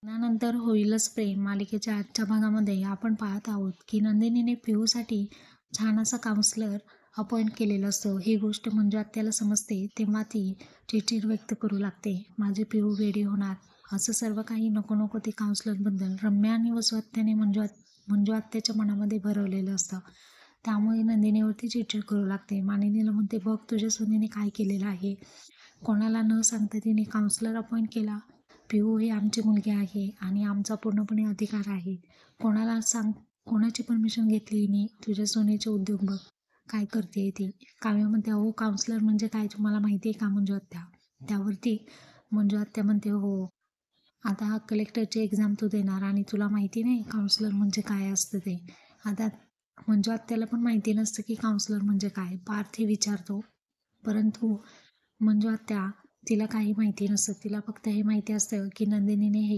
लग्नानंतर होईलच प्रेम मालिकेच्या आजच्या भागामध्ये आपण पाहत आहोत की नंदिनीने पिऊसाठी छान असा काउन्सलर अपॉइंट केलेला असतो. ही गोष्ट मंजू आत्याला समजते तेव्हा ती चिडचिड व्यक्त करू लागते. माझे पिऊ वेडी होणार असं सर्व काही नको नको ते काउन्सलरबद्दल रम्या आणि वसु आत्याने मंजू आत्याच्या मनामध्ये भरवलेलं असतं. त्यामुळे नंदिनीवरती चिडचिड करू लागते. मानिनीला म्हणते, बघ तुझ्या सुनेने काय केलेलं आहे. कोणाला न सांगता तिने काउन्सलर अपॉइंट केला. पिऊ ही आमची मुलगी आहे आणि आमचा पूर्णपणे अधिकार आहे. कोणाला सांग, कोणाची परमिशन घेतली हिने. तुझ्या सोन्याचे उद्योग बघ काय करते ती. काव्य म्हणते, हो काउन्सलर म्हणजे काय तुम्हाला माहिती आहे का मंजू आत्या. त्यावरती मंजू आत्या म्हणते, हो आता कलेक्टरची एक्झाम तू देणार आणि तुला माहिती नाही काउन्सलर म्हणजे काय असतं ते. आता मंजू आत्याला पण माहिती नसतं की काउन्सलर म्हणजे काय. पार्थी विचारतो परंतु मंजू आत्या तिला काही माहिती नसतं. तिला फक्त हे माहिती असतं की नंदिनीने हे